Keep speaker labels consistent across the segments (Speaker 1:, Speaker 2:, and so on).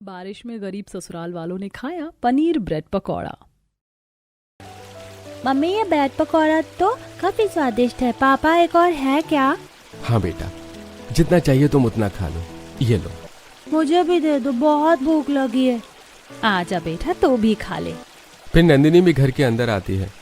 Speaker 1: बारिश में गरीब ससुराल वालों ने खाया पनीर ब्रेड पकौड़ा।
Speaker 2: मम्मी ये ब्रेड पकौड़ा तो काफी स्वादिष्ट है। पापा एक और है क्या?
Speaker 3: हाँ बेटा, जितना चाहिए तुम उतना खा लो। ये लो।
Speaker 2: मुझे भी दे दो, बहुत भूख लगी है।
Speaker 1: आजा बेटा, तू भी खा ले।
Speaker 3: फिर नंदिनी भी घर के अंदर आती है।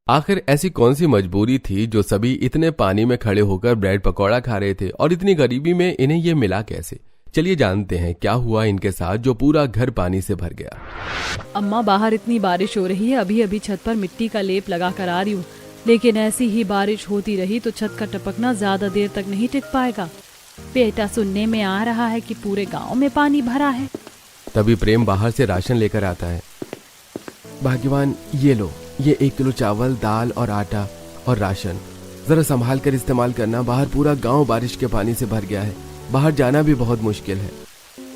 Speaker 3: आखिर ऐसी कौन सी मजबूरी थी जो सभी इतने पानी में खड़े होकर ब्रेड पकौड़ा खा रहे थे और इतनी गरीबी में इन्हें ये मिला कैसे? चलिए जानते हैं क्या हुआ इनके साथ जो पूरा घर पानी से भर गया।
Speaker 1: अम्मा, बाहर इतनी बारिश हो रही है, अभी अभी छत पर मिट्टी का लेप लगा कर आ रही हूँ, लेकिन ऐसी ही बारिश होती रही तो छत का टपकना ज्यादा देर तक नहीं टिक पाएगा। बेटा, सुनने में आ रहा है कि पूरे गांव में पानी भरा है।
Speaker 3: तभी प्रेम बाहर से राशन लेकर आता है। भाग्यवान, ये लो, ये 1 किलो चावल, दाल और आटा और राशन। जरा संभाल कर इस्तेमाल करना, बाहर पूरा गांव बारिश के पानी से भर गया है, बाहर जाना भी बहुत मुश्किल है।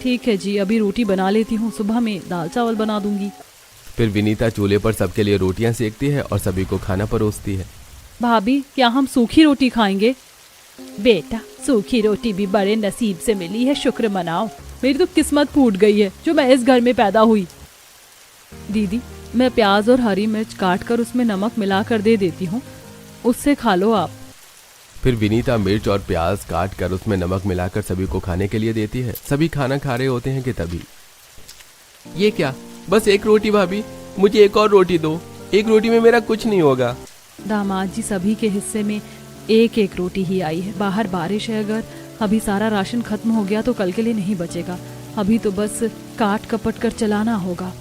Speaker 1: ठीक है जी, अभी रोटी बना लेती हूँ, सुबह में दाल चावल बना दूंगी।
Speaker 3: फिर विनीता चूल्हे पर सबके लिए रोटियां सेकती है और सभी को खाना परोसती है।
Speaker 1: भाभी, क्या हम सूखी रोटी खाएंगे?
Speaker 2: बेटा, सूखी रोटी भी बड़े नसीब से मिली है, शुक्र मनाओ।
Speaker 1: मेरी तो किस्मत फूट गई है जो मैं इस घर में पैदा हुई। दीदी, मैं प्याज और हरी मिर्च काट कर उसमें नमक मिला कर दे देती हूँ, उससे खा लो आप।
Speaker 3: फिर विनीता मिर्च और प्याज काट कर उसमें नमक मिलाकर सभी को खाने के लिए देती है। सभी खाना खा रहे होते हैं कि तभी, ये क्या, बस एक रोटी भाभी, मुझे एक और रोटी दो, एक रोटी में मेरा कुछ नहीं होगा।
Speaker 1: दामाद जी, सभी के हिस्से में एक एक रोटी ही आई है। बाहर बारिश है, अगर अभी सारा राशन खत्म हो गया तो कल के लिए नहीं बचेगा। अभी तो बस काट कपट कर चलाना होगा।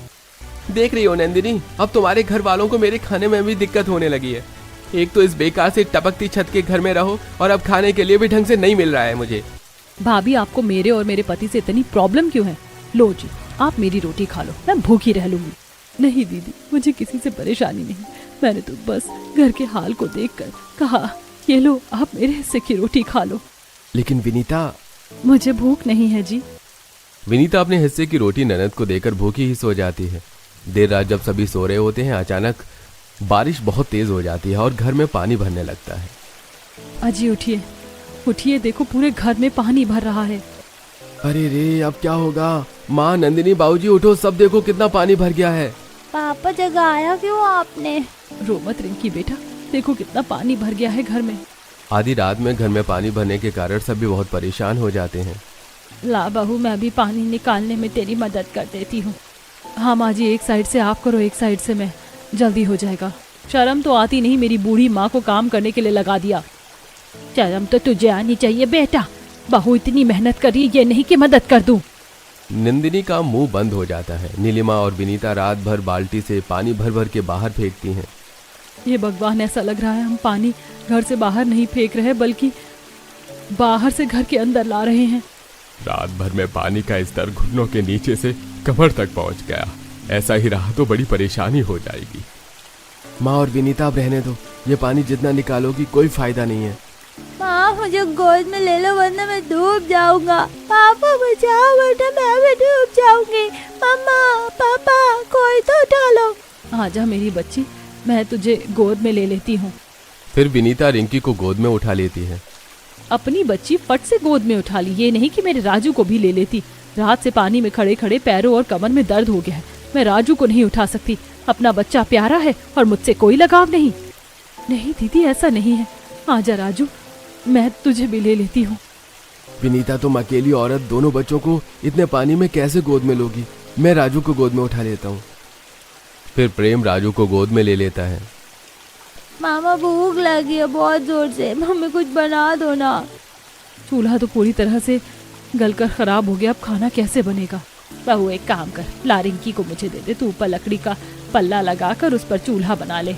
Speaker 3: देख रही हो नंदिनी, अब तुम्हारे घर वालों को मेरे खाने में भी दिक्कत होने लगी है। एक तो इस बेकार से टपकती छत के घर में रहो और अब खाने के लिए भी ढंग से नहीं मिल रहा है मुझे।
Speaker 1: भाभी, आपको मेरे और मेरे पति से इतनी प्रॉब्लम क्यों है? लो जी, आप मेरी रोटी खा लो, मैं भूखी रह लूंगी। नहीं दीदी, मुझे किसी से परेशानी नहीं, मैंने तो बस घर के हाल को देखकर कहा, ये लो, आप मेरे हिस्से की रोटी खा लो।
Speaker 3: लेकिन विनीता,
Speaker 1: मुझे भूख नहीं है जी।
Speaker 3: विनीता अपने हिस्से की रोटी ननद को देकर भूखी ही सो जाती है। देर रात जब सभी सो रहे होते हैं, अचानक बारिश बहुत तेज हो जाती है और घर में पानी भरने लगता है।
Speaker 1: अजी, उठिए उठिए, देखो पूरे घर में पानी भर रहा है।
Speaker 3: अरे रे, अब क्या होगा? माँ, नंदिनी, बाबूजी, उठो, सब देखो कितना पानी भर गया है।
Speaker 2: पापा, जगाया क्यों आपने?
Speaker 1: रो मत रिंकी बेटा, देखो कितना पानी भर गया है घर में।
Speaker 3: आधी रात में घर में पानी भरने के कारण सभी बहुत परेशान हो जाते हैं।
Speaker 2: ला बहू, मैं भी पानी निकालने में तेरी मदद कर देती हूँ।
Speaker 1: हाँ माँ जी, एक साइड से आप करो, एक साइड से मैं, जल्दी हो जाएगा। शर्म तो आती नहीं, मेरी बूढ़ी माँ को काम करने के लिए लगा दिया।
Speaker 2: शर्म तो तुझे आनी चाहिए बेटा, बहू इतनी मेहनत कर रही है, ये नहीं कि मदद कर दूं।
Speaker 3: नंदिनी का मुंह बंद हो जाता है। नीलिमा और विनीता रात भर बाल्टी से पानी भर भर के बाहर फेंकती हैं।
Speaker 1: ये भगवान, ऐसा लग रहा है हम पानी घर से बाहर नहीं फेंक रहे बल्कि बाहर से घर के अंदर ला रहे हैं।
Speaker 3: रात भर में पानी का स्तर घुटनों के नीचे से कमर तक पहुंच गया। ऐसा ही रहा तो बड़ी परेशानी हो जाएगी। माँ और विनीता, अब रहने दो, ये पानी जितना निकालोगी कोई फायदा नहीं है।
Speaker 2: माँ, मुझे गोद में ले लो वरना मैं डूब जाऊंगा। पापा बचाओ बेटा, मैं भी डूब जाऊंगी। मम्मा, पापा, कोई तो उठा लो।
Speaker 1: आजा मेरी बच्ची, मैं तुझे गोद में ले लेती हूँ।
Speaker 3: फिर विनीता रिंकी को गोद में उठा लेती है।
Speaker 1: अपनी बच्ची फट से गोद में उठा ली, ये नहीं कि मेरे राजू को भी ले लेती। रात से पानी में खड़े खड़े पैरों और कमर में दर्द हो गया है, मैं राजू को नहीं उठा सकती। अपना बच्चा प्यारा है और मुझसे कोई लगाव नहीं। नहीं दीदी, ऐसा नहीं है, आजा राजू, मैं तुझे भी ले लेती हूँ।
Speaker 3: विनीता, तुम अकेली औरत दोनों बच्चों को इतने पानी में कैसे गोद में लोगी? मैं राजू को गोद में उठा लेता हूँ। फिर प्रेम राजू को गोद में ले लेता है।
Speaker 2: मामा, भूख लगी है बहुत जोर से, मम्मी कुछ बना दो ना।
Speaker 1: चूल्हा तो पूरी तरह से गलकर खराब हो गया, अब खाना कैसे बनेगा?
Speaker 2: बहू, एक काम कर, ला रिंकी को मुझे दे दे, तू ऊपर लकड़ी का पल्ला लगाकर उस पर चूल्हा बना ले।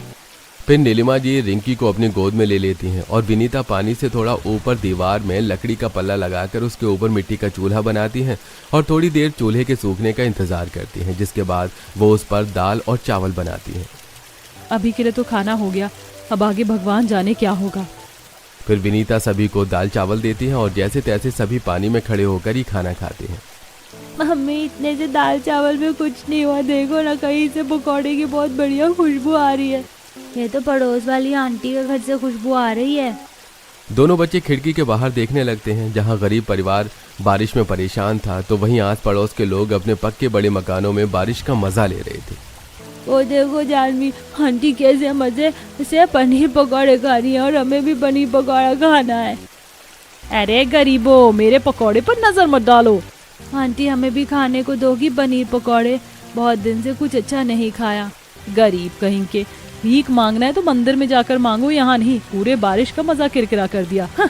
Speaker 3: फिर नीलिमा जी रिंकी को अपनी गोद में ले लेती हैं और विनीता पानी से थोड़ा ऊपर दीवार में लकड़ी का पल्ला लगाकर उसके ऊपर मिट्टी का चूल्हा बनाती हैं और थोड़ी देर चूल्हे के सूखने का इंतजार करती हैं, जिसके बाद वो उस पर दाल और चावल बनाती हैं।
Speaker 1: अभी के लिए तो खाना हो गया, अब आगे भगवान जाने क्या होगा।
Speaker 3: फिर विनीता सभी को दाल चावल देती है और जैसे तैसे सभी पानी में खड़े होकर ही खाना खाते हैं।
Speaker 2: मम्मी, इतने से दाल चावल में कुछ नहीं हुआ, देखो ना, कहीं से पकौड़े की बहुत बढ़िया खुशबू आ रही है। ये तो पड़ोस वाली आंटी के घर से खुशबू आ रही है।
Speaker 3: दोनों बच्चे खिड़की के बाहर देखने लगते हैं। जहां गरीब परिवार बारिश में परेशान था, तो वहीं आस पड़ोस के लोग अपने पक्के बड़े मकानों में बारिश का मजा ले रहे थे।
Speaker 2: वो देखो जानवी, आंटी कैसे मजे से पनीर पकौड़े खा रही है और हमें भी पनीर पकौड़ा खाना है।
Speaker 1: अरे गरीबो, मेरे पकौड़े पर नजर मत डालो।
Speaker 2: आंटी हमें भी खाने को दोगी पनीर पकौड़े? बहुत दिन से कुछ अच्छा नहीं खाया।
Speaker 1: गरीब कहीं के, भीख मांगना है तो मंदिर में जाकर मांगो, यहाँ नहीं। पूरे बारिश का मजा किरकिरा कर दिया। हाँ।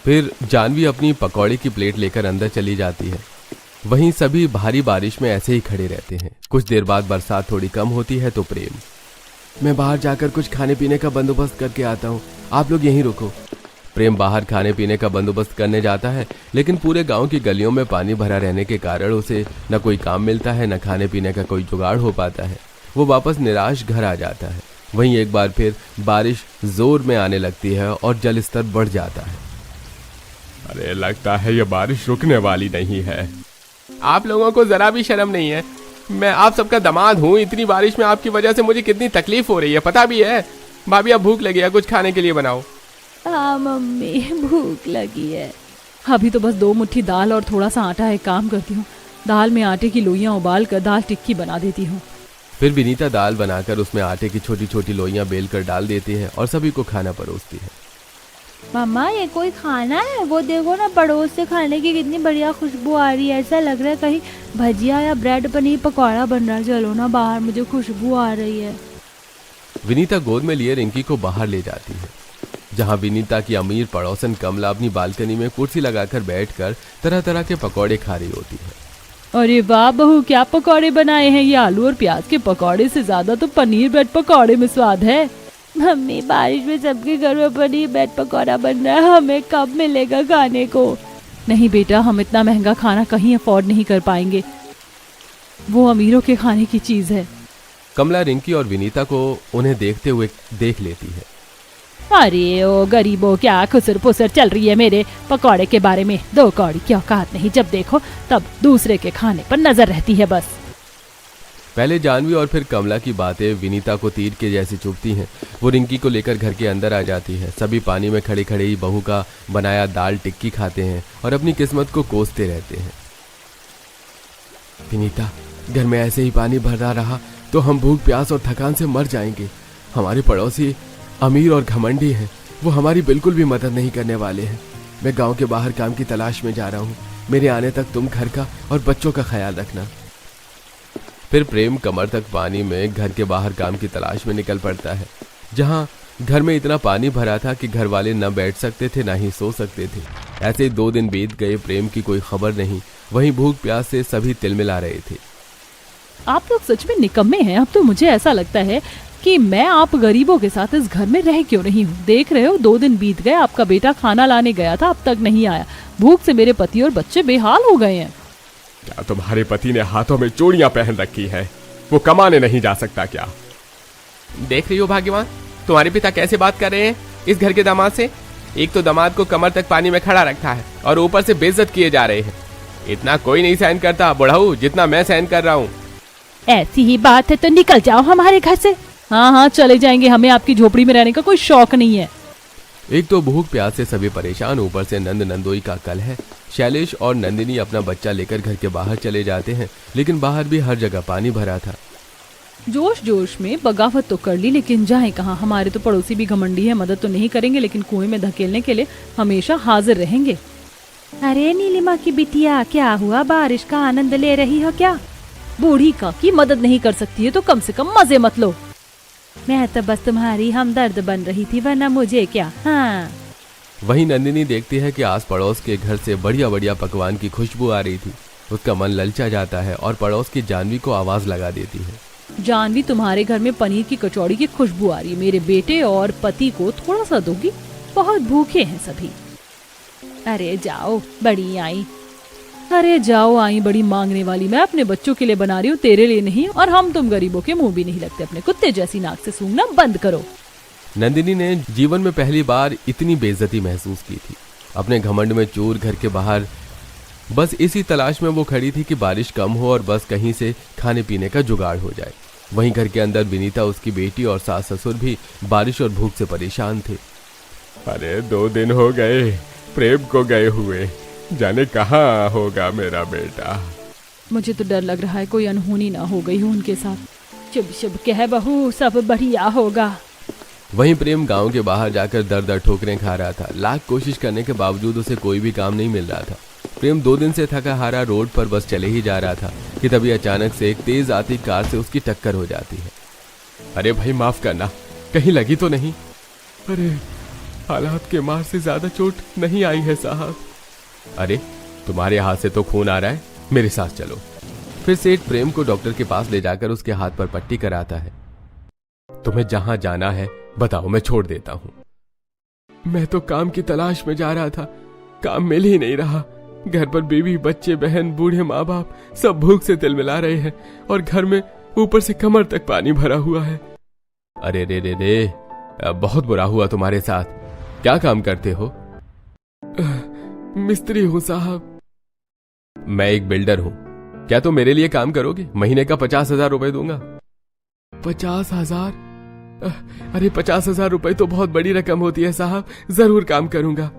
Speaker 3: फिर जानवी अपनी पकौड़े की प्लेट लेकर अंदर चली जाती है। वहीं सभी भारी बारिश में ऐसे ही खड़े रहते हैं। कुछ देर बाद बरसात थोड़ी कम होती है तो प्रेम, मैं बाहर जाकर कुछ खाने पीने का बंदोबस्त करके आता हूँ, आप लोग यहीं रुको। प्रेम बाहर खाने पीने का बंदोबस्त करने जाता है, लेकिन पूरे गांव की गलियों में पानी भरा रहने के कारण उसे न कोई काम मिलता है, न खाने पीने का कोई जुगाड़ हो पाता है। वो वापस निराश घर आ जाता है। वहीं एक बार फिर बारिश जोर में आने लगती है और जल स्तर बढ़ जाता है।
Speaker 4: अरे लगता है ये बारिश रुकने वाली नहीं है। आप लोगों को जरा भी शर्म नहीं है? मैं आप सबका दामाद हूँ। इतनी बारिश में आपकी वजह से मुझे कितनी तकलीफ हो रही है, पता भी है? भाभी अब भूख लगी है, कुछ खाने के लिए बनाओ।
Speaker 2: हाँ मम्मी, भूख लगी है।
Speaker 1: अभी तो बस 2 मुट्ठी दाल और थोड़ा सा आटा है। काम करती हूँ, दाल में आटे की लोइयां उबाल कर दाल टिक्की बना देती हूँ।
Speaker 3: फिर विनीता दाल बनाकर उसमें आटे की छोटी छोटी लोइयां बेलकर डाल देती है और सभी को खाना परोसती है।
Speaker 2: मम्मा ये कोई खाना है? वो देखो ना, पड़ोस से खाने की कितनी बढ़िया खुशबू आ रही है। ऐसा लग रहा है कहीं भजिया या ब्रेड पनीर पकौड़ा बन रहा है। चलो ना बाहर, मुझे खुशबू आ रही है।
Speaker 3: विनीता गोद में लिए रिंकी को बाहर ले जाती है, जहां विनीता की अमीर पड़ोसन कमला अपनी बालकनी में कुर्सी लगाकर बैठकर तरह तरह के पकौड़े खा रही होती है।
Speaker 1: अरे वाह बहू, क्या पकौड़े बनाए हैं! ये आलू और प्याज के पकौड़े से ज्यादा तो पनीर ब्रेड पकौड़े में स्वाद है।
Speaker 2: मम्मी, बारिश में सबके घर में पनीर ब्रेड पकौड़ा बन रहा है, हमें कब मिलेगा खाने को?
Speaker 1: नहीं बेटा, हम इतना महंगा खाना कहीं अफोर्ड नहीं कर पाएंगे। वो अमीरों के खाने की चीज है।
Speaker 3: कमला रिंकी और विनीता को उन्हें देखते हुए देख लेती है।
Speaker 1: अरे ओ गरीबों, क्या खुसर पुसर चल रही है मेरे पकौड़े के बारे में। 2 कौड़ी की औकात नहीं, जब देखो तब दूसरे के खाने पर नजर रहती है बस।
Speaker 3: पहले जानवी और फिर कमला की बातें विनीता को तीर के जैसी चुभती हैं। वो रिंकी को लेकर घर के अंदर आ जाती है। सभी पानी में खड़े खड़े ही बहू का बनाया दाल टिक्की खाते हैं और अपनी किस्मत को कोसते रहते हैं। विनीता, घर में ऐसे ही पानी भरा रहा तो हम भूख प्यास और थकान से मर जाएंगे। हमारे पड़ोसी अमीर और घमंडी हैं, वो हमारी बिल्कुल भी मदद नहीं करने वाले हैं। मैं गांव के बाहर काम की तलाश में जा रहा हूँ। मेरे आने तक तुम घर का और बच्चों का ख्याल रखना। फिर प्रेम कमर तक पानी में घर के बाहर काम की तलाश में निकल पड़ता है, जहां घर में इतना पानी भरा था कि घर वाले न बैठ सकते थे न ही सो सकते थे। ऐसे 2 दिन बीत गए, प्रेम की कोई खबर नहीं। वहीं भूख प्यास से सभी तिलमिला रहे थे।
Speaker 1: आप लोग सच में निकम्मे हैं। अब तो मुझे ऐसा लगता है कि मैं आप गरीबों के साथ इस घर में रह क्यों नहीं हूँ। देख रहे हो, 2 दिन बीत गए, आपका बेटा खाना लाने गया था, अब तक नहीं आया। भूख से मेरे पति और बच्चे बेहाल हो गए हैं।
Speaker 4: क्या तुम्हारे पति ने हाथों में चूड़ियां पहन रखी है? वो कमाने नहीं जा सकता क्या? देख रही हो भाग्यवान, तुम्हारे पिता कैसे बात कर रहे हैं इस घर के दामाद से। एक तो दामाद को कमर तक पानी में खड़ा रखा है और ऊपर से बेइज्जत किए जा रहे हैं। इतना कोई नहीं सहन करता बुढ़ाऊ, जितना मैं सहन कर रहा हूँ।
Speaker 1: ऐसी ही बात है तो निकल जाओ हमारे घर से। हाँ हाँ, चले जाएंगे, हमें आपकी झोपड़ी में रहने का कोई शौक नहीं है।
Speaker 3: एक तो भूख प्यास से सभी परेशान, ऊपर से नंद नंदोई का कल है। शैलेश और नंदिनी अपना बच्चा लेकर घर के बाहर चले जाते हैं, लेकिन बाहर भी हर जगह पानी भरा था।
Speaker 1: जोश जोश में बगावत तो कर ली, लेकिन जाए कहाँ। हमारे तो पड़ोसी भी घमंडी है, मदद तो नहीं करेंगे लेकिन कुएं में धकेलने के लिए हमेशा हाजिर रहेंगे।
Speaker 2: अरे नीलिमा की बिटिया, क्या हुआ? बारिश का आनंद ले रही हो क्या?
Speaker 1: बूढ़ी का की मदद नहीं कर सकती है तो कम से कम मजे मत लो।
Speaker 2: मैं तो बस तुम्हारी हमदर्द बन रही थी, वरना मुझे क्या। हाँ।
Speaker 3: वहीं नंदिनी देखती है कि आस पड़ोस के घर से बढ़िया बढ़िया पकवान की खुशबू आ रही थी। उसका मन ललचा जाता है और पड़ोस की जानवी को आवाज लगा देती है।
Speaker 1: जानवी, तुम्हारे घर में पनीर की कचौड़ी की खुशबू आ रही है। मेरे बेटे और पति को थोड़ा सा दोगी? बहुत भूखे हैं सभी।
Speaker 2: अरे जाओ, बड़ी आई।
Speaker 1: अरे जाओ, आई बड़ी मांगने वाली। मैं अपने बच्चों के लिए बना रही हूँ, तेरे लिए नहीं। और हम तुम गरीबों के मुंह भी नहीं लगते। अपने कुत्ते जैसी नाक से सूंघना बंद करो।
Speaker 3: नंदिनी ने जीवन में पहली बार इतनी बेइज्जती महसूस की थी। अपने घमंड में चूर घर के बाहर बस इसी तलाश में वो खड़ी थी कि बारिश कम हो और बस कहीं से खाने पीने का जुगाड़ हो जाए। वहीं घर के अंदर विनीता, उसकी बेटी और सास ससुर भी बारिश और भूख से परेशान थे।
Speaker 4: अरे 2 दिन हो गए प्रेम को गए हुए, जाने कहाँ होगा मेरा बेटा।
Speaker 1: मुझे तो डर लग रहा है कोई अनहोनी ना हो गई हो उनके साथ। शुभ शुभ कह बहू, सब बढ़िया होगा।
Speaker 3: वहीं प्रेम गांव के बाहर जाकर दर दर ठोकरें खा रहा था। लाख कोशिश करने के बावजूद उसे कोई भी काम नहीं मिल रहा था। प्रेम 2 दिन से थका हारा रोड पर बस चले ही जा रहा था कि तभी अचानक से एक तेज आती कार से उसकी टक्कर हो जाती है।
Speaker 4: अरे भाई माफ करना, कहीं लगी तो नहीं? अरे हालात के मार से ज्यादा चोट नहीं आई है साहब।
Speaker 3: अरे तुम्हारे हाथ से तो खून आ रहा है, मेरे साथ चलो। फिर सेठ प्रेम को डॉक्टर के पास ले जाकर उसके हाथ पर पट्टी कराता है।
Speaker 4: तुम्हें जहां जाना है बताओ, मैं छोड़ देता हूं। मैं तो काम की तलाश में जा रहा था, काम मिल ही नहीं रहा। घर पर बीवी बच्चे बहन बूढ़े माँ बाप सब भूख से तिलमिला रहे हैं और घर में ऊपर से कमर तक पानी भरा हुआ है।
Speaker 3: अरे रे रे रे, बहुत बुरा हुआ तुम्हारे साथ। क्या काम करते हो?
Speaker 4: मिस्त्री हूं साहब।
Speaker 3: मैं एक बिल्डर हूं, क्या तुम मेरे लिए काम करोगे? महीने का 50,000 रुपए दूंगा।
Speaker 4: 50,000? अरे 50,000 रुपए तो बहुत बड़ी रकम होती है साहब, जरूर काम करूंगा।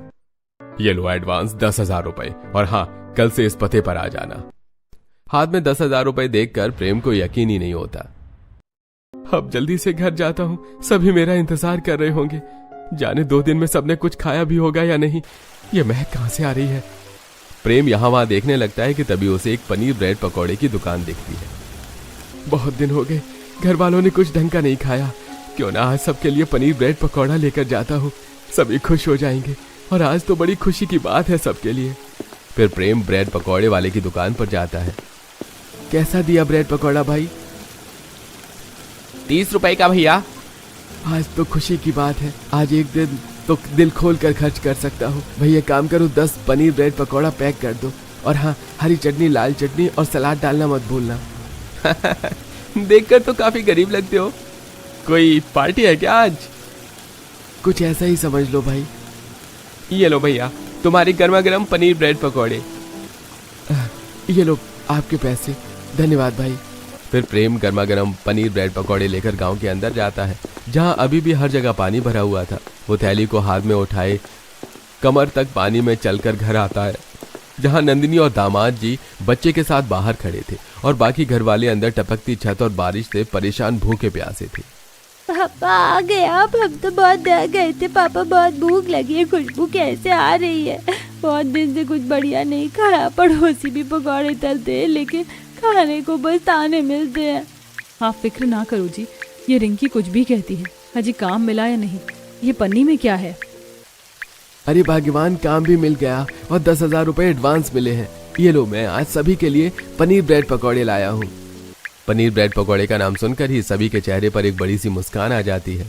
Speaker 3: ये लो एडवांस 10,000 रुपए, और हाँ, कल से इस पते पर आ जाना। हाथ में 10,000 रुपए देखकर प्रेम को यकीन ही नहीं होता।
Speaker 4: अब जल्दी से घर जाता हूँ, सभी मेरा इंतजार कर रहे होंगे। जाने 2 दिन में सबने कुछ खाया भी होगा या नहीं। ये महक कहाँ से आ रही है?
Speaker 3: प्रेम यहाँ वहां देखने लगता है कि तभी उसे एक पनीर ब्रेड पकौड़े की दुकान दिखती है।
Speaker 4: बहुत दिन हो गए, घर वालों ने कुछ ढंग का नहीं खाया। क्यों ना आज सबके लिए पनीर ब्रेड पकौड़ा लेकर जाता हूँ, सभी खुश हो जाएंगे। और आज तो बड़ी खुशी की बात है सबके लिए।
Speaker 3: फिर प्रेम ब्रेड पकौड़े वाले की दुकान पर जाता है।
Speaker 4: कैसा दिया ब्रेड पकौड़ा भाई?
Speaker 3: 30 रुपए का भैया।
Speaker 4: आज तो खुशी की बात है, आज एक दिन तो दिल खोल कर खर्च कर सकता हूँ। भैया काम करो, 10 पनीर ब्रेड पकौड़ा पैक कर दो। और हाँ, हरी चटनी लाल चटनी और सलाद डालना मत भूलना।
Speaker 3: देखकर तो काफी गरीब लगते हो, कोई पार्टी है क्या आज?
Speaker 4: कुछ ऐसा ही समझ लो भाई।
Speaker 3: ये लो भैया तुम्हारी गर्मा गर्म पनीर ब्रेड पकौड़े।
Speaker 4: ये लो आपके पैसे, धन्यवाद भाई।
Speaker 3: फिर प्रेम गर्मा गर्म पनीर ब्रेड पकौड़े लेकर गांव के अंदर जाता है, जहां अभी भी हर जगह पानी भरा हुआ था। वो थैली को हाथ में उठाए कमर तक पानी में चलकर घर आता है, जहां नंदिनी और दामाद जी बच्चे के साथ बाहर खड़े थे और बाकी घर वाले अंदर टपकती छत और बारिश से परेशान भूखे प्यासे थे।
Speaker 2: पापा आ गए आप? हम तो बहुत डर गए थे पापा, बहुत भूख लगी है। खुशबू कैसे आ रही है? बहुत दिन से कुछ बढ़िया नहीं खाया। पड़ोसी भी पकौड़े तलते हैं लेकिन खाने को बस ताने मिलते हैं।
Speaker 1: आप फिक्र ना करो जी, ये रिंकी कुछ भी कहती है। अजी काम मिला या नहीं? ये पन्नी में क्या है?
Speaker 4: अरे भाग्यवान, काम भी मिल गया और 10,000 रुपए एडवांस मिले हैं। ये लो, मैं आज सभी के लिए पनीर ब्रेड पकौड़े लाया हूँ।
Speaker 3: पनीर ब्रेड पकौड़े का नाम सुनकर ही सभी के चेहरे पर एक बड़ी सी मुस्कान आ जाती है।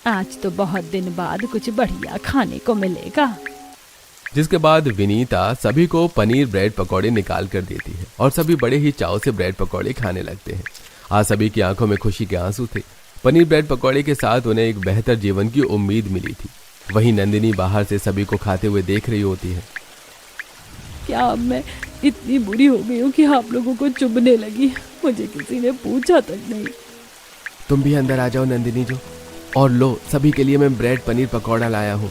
Speaker 1: आज तो बहुत दिन बाद कुछ बढ़िया खाने को मिलेगा।
Speaker 3: जिसके बाद विनीता सभी को पनीर ब्रेड पकौड़े निकाल कर देती है और सभी बड़े ही चाव से ब्रेड पकौड़े खाने लगते हैं। आज सभी की आंखों में खुशी के आंसू थे। पनीर ब्रेड पकौड़े के साथ उन्हें एक बेहतर जीवन की उम्मीद मिली थी। वहीं नंदिनी बाहर से सभी को खाते हुए देख रही होती है।
Speaker 1: क्या अब मैं इतनी बुरी हो गई हूँ कि आप लोगों को चुभने लगी? मुझे किसी ने पूछा तक नहीं।
Speaker 4: तुम भी अंदर आ जाओ नंदिनी जो, और लो सभी के लिए मैं ब्रेड पनीर पकौड़ा लाया हूँ।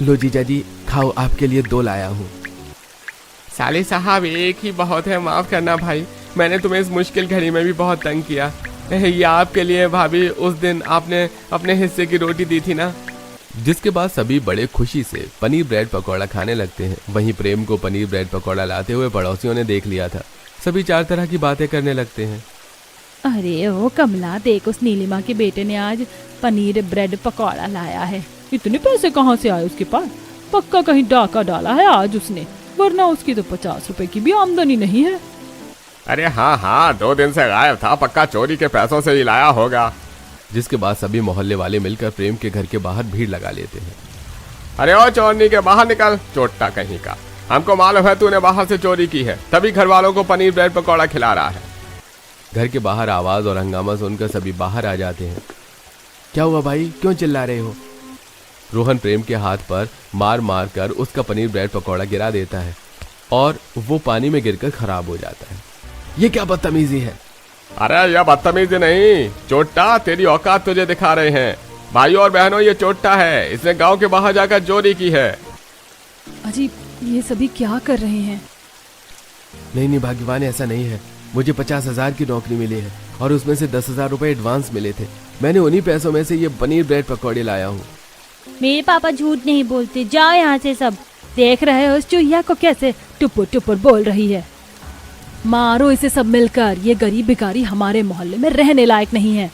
Speaker 4: लो जीजा जी खाओ, आपके लिए 2 लाया हूँ।
Speaker 5: साले साहब एक ही बहुत है, माफ करना भाई, मैंने तुम्हें इस मुश्किल घड़ी में भी बहुत तंग किया। ये आपके लिए भाभी, उस दिन आपने अपने हिस्से की रोटी दी थी ना।
Speaker 3: जिसके बाद सभी बड़े खुशी से पनीर ब्रेड पकौड़ा खाने लगते हैं। वहीं प्रेम को पनीर ब्रेड पकौड़ा लाते हुए पड़ोसियों ने देख लिया था। सभी 4 तरह की बातें करने लगते हैं।
Speaker 1: अरे ओ कमला, देख उस नीलिमा के बेटे ने आज पनीर ब्रेड पकौड़ा लाया है। इतने पैसे कहाँ से आए उसके पास? पक्का कहीं डाका डाला है आज उसने, वरना उसकी तो 50 रुपए की भी आमदनी नहीं है।
Speaker 5: अरे हाँ हाँ, 2 दिन से गायब था, पक्का चोरी के पैसों से ही लाया होगा।
Speaker 3: जिसके बाद सभी मोहल्ले वाले मिलकर प्रेम के घर के बाहर भीड़ लगा लेते हैं।
Speaker 5: अरे ओ चोरनी के बाहर निकल, चोट्टा कहीं का, हमको मालूम है तूने बाहर से चोरी की है, तभी घर वालों को पनीर ब्रेड पकौड़ा खिला रहा है।
Speaker 3: घर के बाहर आवाज और हंगामा सुनकर सभी बाहर आ जाते हैं।
Speaker 4: क्या हुआ भाई, क्यों चिल्ला रहे हो?
Speaker 3: रोहन प्रेम के हाथ पर मार मार कर उसका पनीर ब्रेड पकौड़ा गिरा देता है और वो पानी में गिरकर खराब हो जाता है।
Speaker 4: ये क्या बदतमीजी है?
Speaker 5: अरे यह बदतमीजी नहीं, चोट्टा तेरी औकात तुझे दिखा रहे हैं।
Speaker 4: भाइयों और बहनों, ये चोट्टा है, इसने गांव के बाहर जाकर चोरी की है।
Speaker 1: अजी ये सभी क्या कर रहे हैं?
Speaker 3: नहीं भाग्यवान, ऐसा नहीं है। मुझे 50,000 की नौकरी मिली है और उसमें से 10,000 रुपए एडवांस मिले थे। मैंने उन्हीं पैसों में से ये पनीर ब्रेड पकौड़े लाया हूँ।
Speaker 2: मेरे पापा झूठ नहीं बोलते, जाओ यहाँ से सब।
Speaker 1: देख रहे हो उस चूहिया को कैसे टुपुर टुपुर बोल रही है। मारो इसे सब मिलकर, ये गरीब भिखारी हमारे मोहल्ले में रहने लायक नहीं है।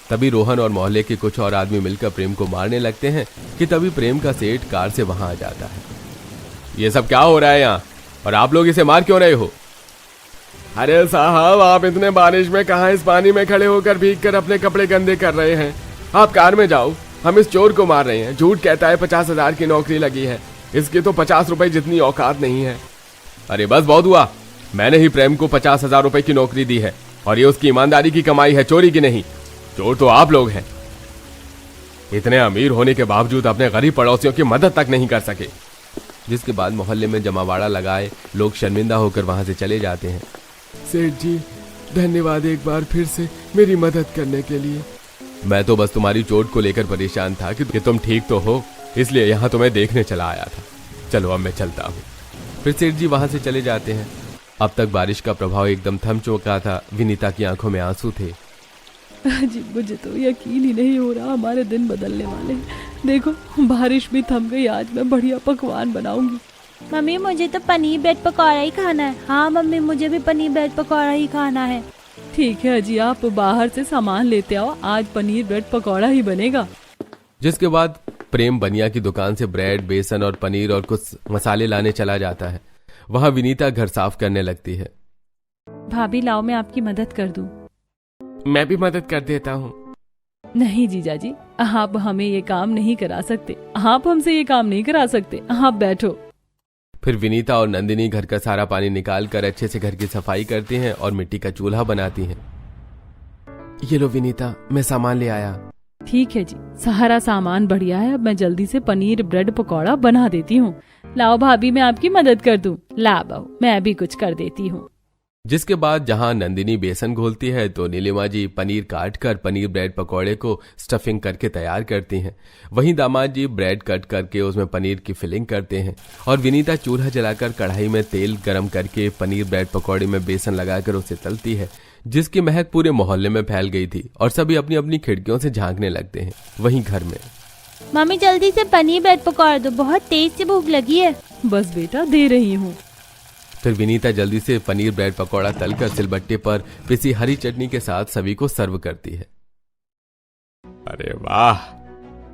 Speaker 3: तभी रोहन और मोहल्ले के कुछ और आदमी मिलकर प्रेम को मारने लगते हैं कि तभी प्रेम का सेठ कार से वहां आ जाता है।
Speaker 4: ये सब क्या हो रहा है यहाँ, और आप लोग इसे मार क्यों रहे हो? अरे साहब, आप इतने बारिश में कहाँ इस पानी में खड़े होकर भीग कर अपने कपड़े गंदे कर रहे हैं? आप कार में जाओ, हम इस चोर को मार रहे हैं। झूठ कहता है 50,000 की नौकरी लगी है, इसकी तो 50 रुपए जितनी औकात नहीं है।
Speaker 3: अरे बस बहुत हुआ, मैंने ही प्रेम को 50,000 रुपए की नौकरी दी है और ये उसकी ईमानदारी की कमाई है, चोरी की नहीं।
Speaker 4: चोर तो आप लोग हैं। इतने अमीर होने के बावजूद अपने गरीब पड़ोसियों की मदद तक नहीं कर सके।
Speaker 3: जिसके बाद मोहल्ले में जमावाड़ा लगाए लोग शर्मिंदा होकर वहां से चले जाते हैं।
Speaker 4: सेठ जी, धन्यवाद एक बार फिर से मेरी मदद करने के लिए।
Speaker 3: मैं तो बस तुम्हारी चोट को लेकर परेशान था कि तुम ठीक तो हो, इसलिए यहाँ तुम्हें देखने चला आया था। चलो अब मैं चलता हूँ। फिर सेठ जी वहां से चले जाते हैं। अब तक बारिश का प्रभाव एकदम थम चुका था। विनीता की आंखों में आंसू थे।
Speaker 1: जी मुझे तो यकीन ही नहीं हो रहा हमारे दिन बदलने वाले हैं। देखो बारिश भी थम गई, आज मैं बढ़िया पकवान बनाऊंगी।
Speaker 2: मम्मी मुझे तो पनीर ब्रेड पकौड़ा ही खाना है। हाँ मम्मी, मुझे भी पनीर ब्रेड पकौड़ा ही खाना है।
Speaker 1: ठीक है अजी, आप बाहर से सामान लेते आओ, आज पनीर ब्रेड पकौड़ा ही बनेगा।
Speaker 3: जिसके बाद प्रेम बनिया की दुकान से ब्रेड, बेसन और पनीर और कुछ मसाले लाने चला जाता है। वहां विनीता घर साफ करने लगती है।
Speaker 1: भाभी लाओ, मैं आपकी मदद कर दूं।
Speaker 5: मैं भी मदद कर देता हूँ।
Speaker 1: नहीं जीजा जी, आप हमें ये काम नहीं करा सकते, आप हमसे ये काम नहीं करा सकते, आप बैठो।
Speaker 3: फिर विनीता और नंदिनी घर का सारा पानी निकाल कर अच्छे से घर की सफाई करती हैं और मिट्टी का चूल्हा बनाती हैं। ये लो विनीता, मैं सामान ले आया।
Speaker 1: ठीक है जी, सारा सामान बढ़िया है। अब मैं जल्दी से पनीर ब्रेड पकौड़ा बना देती हूँ। लाओ भाभी, मैं आपकी मदद कर दूं। ला बहू, मैं भी कुछ कर देती हूँ।
Speaker 3: जिसके बाद जहां नंदिनी बेसन घोलती है तो नीलिमा जी पनीर काट कर पनीर ब्रेड पकौड़े को स्टफिंग करके तैयार करती हैं। वहीं दामाद जी ब्रेड कट करके उसमें पनीर की फिलिंग करते हैं और विनीता चूल्हा जलाकर कढ़ाई में तेल गरम करके पनीर ब्रेड पकौड़े में बेसन लगाकर उसे तलती है, जिसकी महक पूरे मोहल्ले में फैल गई थी और सभी अपनी अपनी खिड़कियों से झांकने लगते हैं। वहीं घर में
Speaker 2: मम्मी जल्दी से पनीर ब्रेड पकौड़ा दो, बहुत तेज से भूख लगी है।
Speaker 1: बस बेटा दे रही हूँ।
Speaker 3: फिर विनीता जल्दी से पनीर ब्रेड पकौड़ा तलकर सिलबट्टे पर पिसी हरी चटनी के साथ सभी को सर्व करती है।
Speaker 4: अरे वाह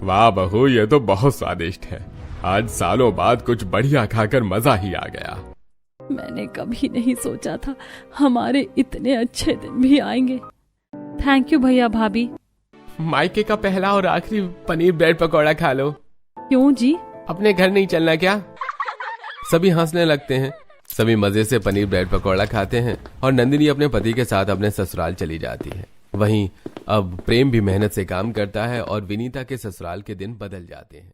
Speaker 4: वाह बहू, ये तो बहुत स्वादिष्ट है। आज सालों बाद कुछ बढ़िया खाकर मजा ही आ गया।
Speaker 1: मैंने कभी नहीं सोचा था हमारे इतने अच्छे दिन भी आएंगे। थैंक यू भैया भाभी।
Speaker 5: मायके का पहला और आखिरी पनीर ब्रेड पकौड़ा खा लो।
Speaker 1: क्यों जी?
Speaker 5: अपने घर नहीं चलना क्या?
Speaker 3: सभी हंसने लगते हैं। सभी मजे से पनीर ब्रेड पकौड़ा खाते हैं और नंदिनी अपने पति के साथ अपने ससुराल चली जाती है। वहीं अब प्रेम भी मेहनत से काम करता है और विनीता के ससुराल के दिन बदल जाते हैं।